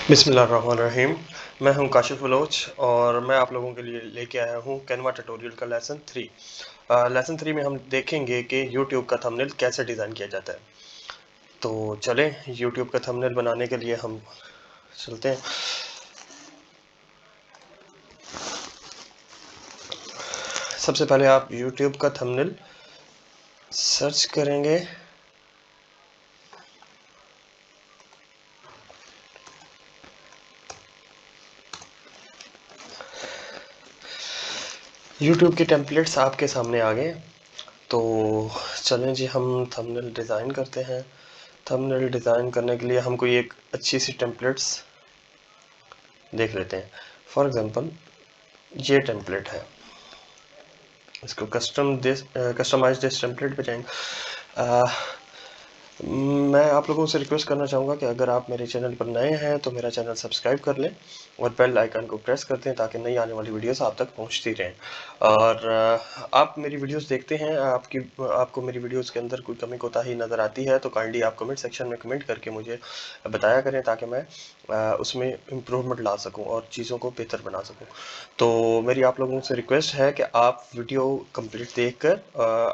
बिस्मिल्लाहिर्रहमानिर्रहीम। मैं हूं काशिफ बलोच और मैं आप लोगों के लिए लेके आया हूं कैनवा ट्यूटोरियल का लेसन 3। लेसन 3 में हम देखेंगे कि यूट्यूब का थंबनेल कैसे डिज़ाइन किया जाता है। तो चलें, यूट्यूब का थंबनेल बनाने के लिए हम चलते हैं। सबसे पहले आप यूट्यूब का थंबनेल सर्च करेंगे। यूट्यूब के टेम्पलेट्स आपके सामने आ गए। तो चलें जी, हम थंबनेल डिज़ाइन करते हैं। थंबनेल डिज़ाइन करने के लिए हम कोई एक अच्छी सी टेम्पलेट्स देख लेते हैं। फॉर एग्ज़ाम्पल ये टेम्पलेट है, इसको कस्टमाइज दिस टेम्पलेट पे जाएंगे। मैं आप लोगों से रिक्वेस्ट करना चाहूँगा कि अगर आप मेरे चैनल पर नए हैं तो मेरा चैनल सब्सक्राइब कर लें और बेल आइकन को प्रेस कर दें ताकि नई आने वाली वीडियोस आप तक पहुंचती रहें। और आप मेरी वीडियोस देखते हैं, आपको मेरी वीडियोस के अंदर कोई कमी कोताही नज़र आती है तो काइंडली आप कमेंट सेक्शन में कमेंट करके मुझे बताया करें ताकि मैं उसमें इम्प्रूवमेंट ला सकूँ और चीज़ों को बेहतर बना सकूँ। तो मेरी आप लोगों से रिक्वेस्ट है कि आप वीडियो कंप्लीट देखकर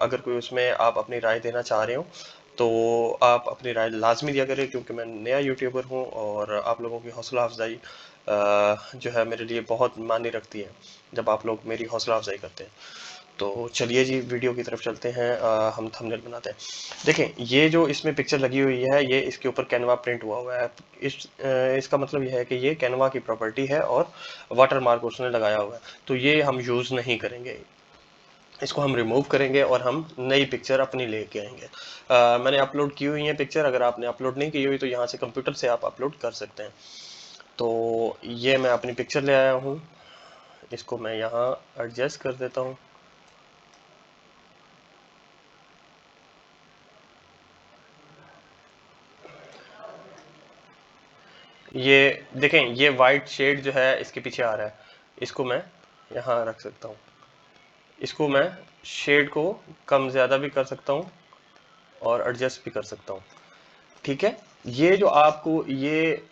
अगर कोई उसमें आप अपनी राय देना चाह रहे हो तो आप अपनी राय लाजमी दिया करें, क्योंकि मैं नया यूट्यूबर हूं और आप लोगों की हौसला अफजाई जो है मेरे लिए बहुत मायने रखती है जब आप लोग मेरी हौसला अफजाई करते हैं। तो चलिए जी, वीडियो की तरफ चलते हैं। हम थंबनेल बनाते हैं। देखें, ये जो इसमें पिक्चर लगी हुई है ये इसके ऊपर कैनवा प्रिंट हुआ हुआ है। इसका मतलब यह है कि ये कैनवा की प्रॉपर्टी है और वाटर मार्क उसने लगाया हुआ है, तो ये हम यूज़ नहीं करेंगे। इसको हम रिमूव करेंगे और हम नई पिक्चर अपनी लेके आएंगे। मैंने अपलोड की हुई है पिक्चर, अगर आपने अपलोड नहीं की हुई तो यहाँ से कंप्यूटर से आप अपलोड कर सकते हैं। तो ये मैं अपनी पिक्चर ले आया हूँ, इसको मैं यहाँ एडजस्ट कर देता हूँ। ये देखें, ये वाइट शेड जो है इसके पीछे आ रहा है, इसको मैं यहाँ रख सकता हूँ। इसको मैं शेड को कम ज़्यादा भी कर सकता हूँ और एडजस्ट भी कर सकता हूँ। ठीक है, ये जो आपको ये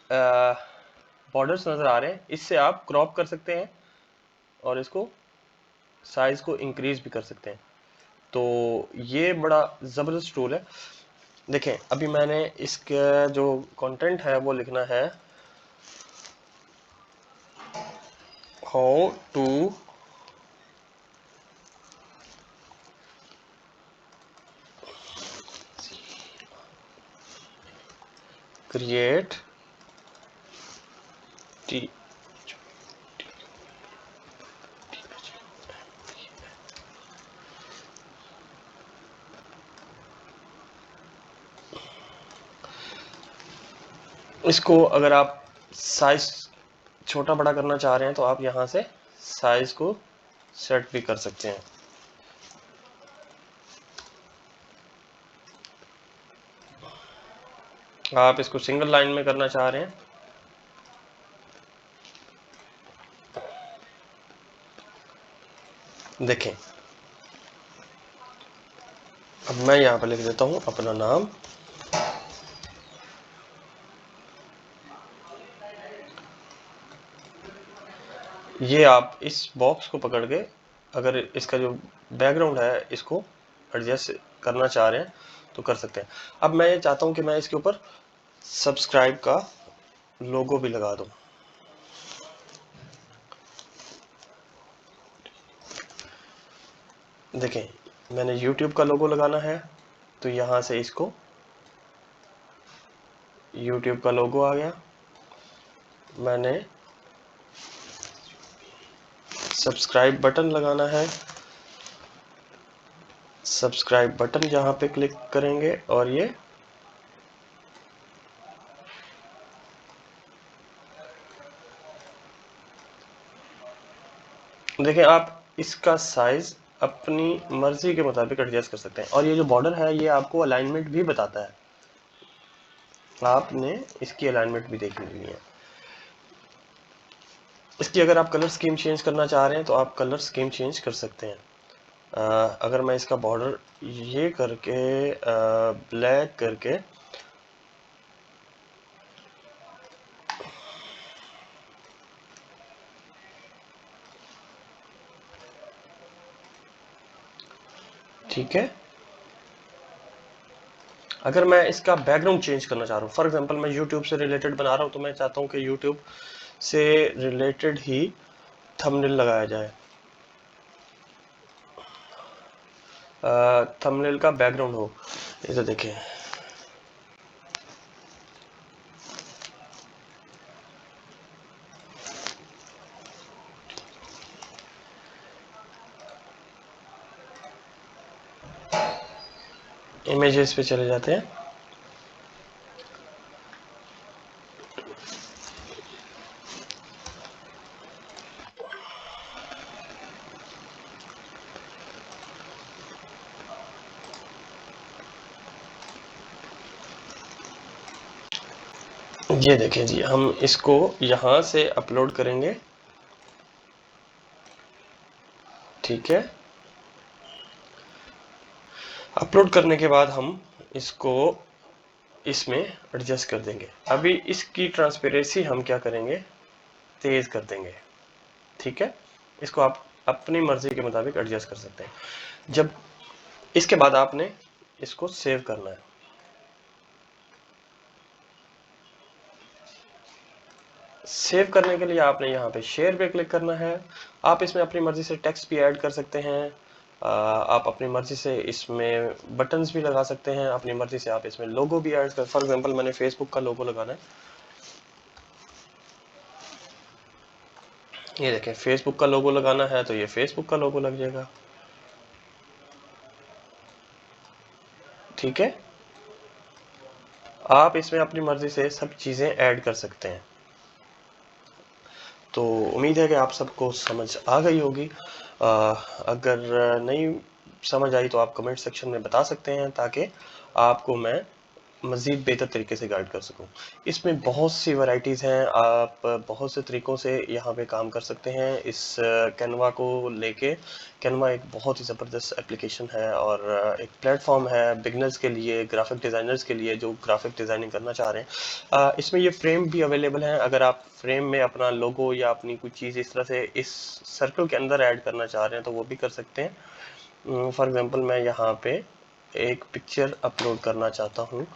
बॉर्डर्स नज़र आ रहे हैं, इससे आप क्रॉप कर सकते हैं और इसको साइज को इंक्रीज भी कर सकते हैं। तो ये बड़ा ज़बरदस्त टूल है। देखें, अभी मैंने इसका जो कंटेंट है वो लिखना है हाउ टू क्रिएट टी। इसको अगर आप साइज छोटा बड़ा करना चाह रहे हैं तो आप यहाँ से साइज को सेट भी कर सकते हैं। आप इसको सिंगल लाइन में करना चाह रहे हैं, देखें अब मैं यहाँ पर लिख देता हूँ अपना नाम। ये आप इस बॉक्स को पकड़ के अगर इसका जो बैकग्राउंड है इसको एडजस्ट करना चाह रहे हैं तो कर सकते हैं। अब मैं ये चाहता हूँ कि मैं इसके ऊपर सब्सक्राइब का लोगो भी लगा दूं। देखें, मैंने YouTube का लोगो लगाना है तो यहाँ से इसको YouTube का लोगो आ गया। मैंने सब्सक्राइब बटन लगाना है, सब्सक्राइब बटन जहाँ पे क्लिक करेंगे और ये देखें, आप इसका साइज अपनी मर्जी के मुताबिक एडजस्ट कर सकते हैं। और ये जो बॉर्डर है ये आपको अलाइनमेंट भी बताता है, आपने इसकी अलाइनमेंट भी देखनी है। इसकी अगर आप कलर स्कीम चेंज करना चाह रहे हैं तो आप कलर स्कीम चेंज कर सकते हैं। अगर मैं इसका बॉर्डर ये करके ब्लैक करके ठीक है। अगर मैं इसका बैकग्राउंड चेंज करना चाह रहा हूँ, फॉर एग्जांपल मैं YouTube से रिलेटेड बना रहा हूँ, तो मैं चाहता हूँ कि YouTube से रिलेटेड ही थंबनेल लगाया जाए। थंबनेल का बैकग्राउंड हो, इसे देखें, इमेजेस पे चले जाते हैं। ये देखें जी, हम इसको यहां से अपलोड करेंगे। ठीक है, अपलोड करने के बाद हम इसको इसमें एडजस्ट कर देंगे। अभी इसकी ट्रांसपेरेंसी हम क्या करेंगे, तेज कर देंगे। ठीक है, इसको आप अपनी मर्जी के मुताबिक एडजस्ट कर सकते हैं। जब इसके बाद आपने इसको सेव करना है। सेव करने के लिए आपने यहाँ पे शेयर पे क्लिक करना है। आप इसमें अपनी मर्जी से टेक्स्ट भी ऐड कर सकते हैं। आप अपनी मर्जी से इसमें बटन्स भी लगा सकते हैं। अपनी मर्जी से आप इसमें लोगो भी ऐड कर, फॉर एग्जांपल मैंने फेसबुक का लोगो लगाना है। ये देखें, फेसबुक का लोगो लगाना है तो ये फेसबुक का लोगो लग जाएगा। ठीक है, आप इसमें अपनी मर्जी से सब चीजें ऐड कर सकते हैं। तो उम्मीद है कि आप सबको समझ आ गई होगी। अगर नहीं समझ आई तो आप कमेंट सेक्शन में बता सकते हैं, ताकि आपको मैं मज़ीद बेहतर तरीके से गाइड कर सकूं। इसमें बहुत सी वैरायटीज़ हैं, आप बहुत से तरीक़ों से यहाँ पे काम कर सकते हैं। इस कैनवा को लेके, कैनवा एक बहुत ही ज़बरदस्त एप्लीकेशन है और एक प्लेटफॉर्म है बिगनर्स के लिए, ग्राफिक डिज़ाइनर्स के लिए जो ग्राफिक डिज़ाइनिंग करना चाह रहे हैं। इसमें ये फ्रेम भी अवेलेबल है। अगर आप फ्रेम में अपना लोगो या अपनी कुछ चीज़ इस तरह से इस सर्कल के अंदर ऐड करना चाह रहे हैं तो वो भी कर सकते हैं। फॉर एग्ज़ाम्पल मैं यहाँ पे एक पिक्चर अपलोड करना चाहता हूँ।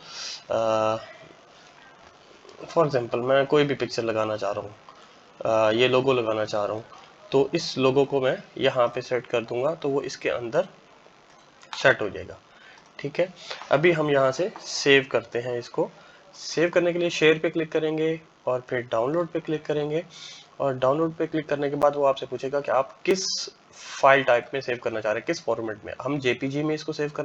फॉर एग्जांपल मैं कोई भी पिक्चर लगाना चाह रहा हूँ, ये लोगो लगाना चाह रहा हूँ, तो इस लोगो को मैं यहाँ पे सेट कर दूंगा तो वो इसके अंदर सेट हो जाएगा। ठीक है, अभी हम यहाँ से सेव करते हैं। इसको सेव करने के लिए शेयर पे क्लिक करेंगे और फिर डाउनलोड पे क्लिक करेंगे। और डाउनलोड पे क्लिक करने के बाद वो आपसे पूछेगा कि आप किस फाइल टाइप में सेव करना चाह रहे हैं, किस फॉर्मेट में। हम जेपीजी में इसको सेव करना